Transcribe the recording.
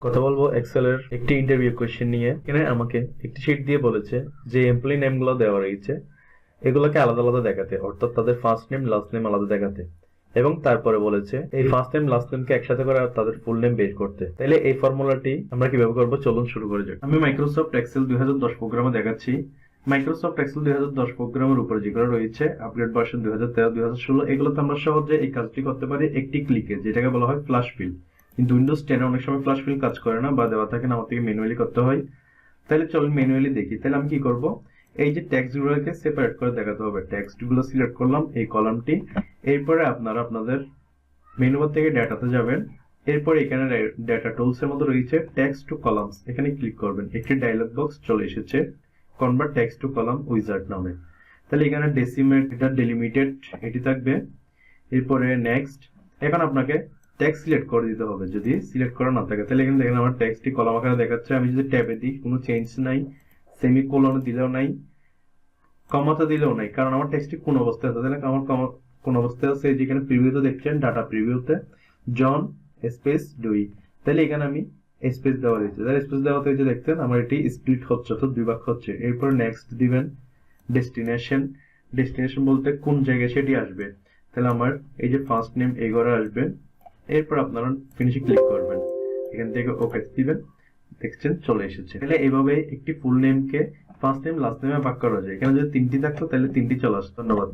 কথা বলবো এক্সেল এর একটি ইন্টারভিউ কোশ্চেন নিয়ে। এখানে আমাকে একটি শিট দিয়ে বলেছে যে এমপ্লয়ি নেম গুলো দেওয়া রয়েছে এগুলোকে আলাদা আলাদা দেখাতে, অর্থাৎ তাদের ফার্স্ট নেম লাস্ট নেম আলাদা দেখাতে, এবং তারপরে বলেছে এই ফার্স্ট নেম লাস্ট নেমকে একসাথে করে আর তাদের ফুল নেম বের করতে। তাহলে এই ফর্মুলাটি আমরা কিভাবে করবো চলুন শুরু করে যাক। আমি মাইক্রোসফট এক্সেল 2010 প্রোগ্রামে দেখাচ্ছি। মাইক্রোসফট এক্সেল 2010 প্রোগ্রামের উপরে যেগুলো রয়েছে আপগ্রেড ভার্সন 2013 2016, এগুলোতে আমরা সহজে এই কাজটি করতে পারি একটি ক্লিকে, যেটাকে বলা হয় ফ্ল্যাশ ফিল। কিন্তু উইন্ডোজ 10 অনেক সময় ফ্ল্যাশ ফিল কাজ করে না বা দেওয়া থাকে না, আমাদেরকে ম্যানুয়ালি করতে হয়। তাহলে চলুন ম্যানুয়ালি দেখি। তাহলে আমি কি করব, এই যে টেক্সট গুলোকে সেপারেট করে দেখাতে হবে। টেক্সট গুলো সিলেক্ট করলাম এই কলামটি। এরপরে আপনারা আপনাদের মেনু বার থেকে ডেটাতে যাবেন। এরপর এখানে ডেটা টুলস এর মধ্যে রয়েছে টেক্সট টু কলামস, এখানে ক্লিক করবেন। একটি ডায়লগ বক্স চলে এসেছে convert text to column wizard নামে। তাহলে এখানে ডেসিমেট, এটা ডেলিমিটেড এটি থাকবে। এরপরে নেক্সট, এখন আপনাকে টেক্সট সিলেক্ট করে দিতে হবে। যদি সিলেক্ট করা না থাকে তাহলে এখানে দেখেন আমার টেক্সটটি কলাম আকারে দেখাচ্ছে। আমি যদি ট্যাবে দিই কোনো চেঞ্জ নাই, সেমিকোলন দিলেও নাই, কমাতে দিলেও নাই, কারণ আমার টেক্সটটি কোন অবস্থায় আছে। তাহলে আমার কোন অবস্থায় আছে, যেখানে প্রিভিউতে দেখছেন ডাটা প্রিভিউতে জন স্পেস ডুই, তাহলে এখানে আমি স্পেস দেওয়া দিয়েছি। তাহলে স্পেস দেওয়াতে যে দেখছেন আমার এটি স্প্লিট হচ্ছে, অর্থাৎ দুই ভাগ হচ্ছে। এরপর নেক্সট দিবেন। ডেস্টিনেশন, ডেস্টিনেশন বলতে কোন জায়গায় সেটি আসবে। তাহলে আমার এই যে ফার্স্ট নেম এই ঘরে আসবে। এরপর আপনারা ফিনিশে ক্লিক করবেন, এখান থেকে ওকে দিবেন। দেখছেন চলে এসেছে। তাহলে এইভাবে একটি ফুল নেমকে ফার্স্ট নেম লাস্ট নেমে ভাগ করা যায়। এখানে যদি তিনটি থাকতো তাহলে তিনটি চলে আসতো। ধন্যবাদ।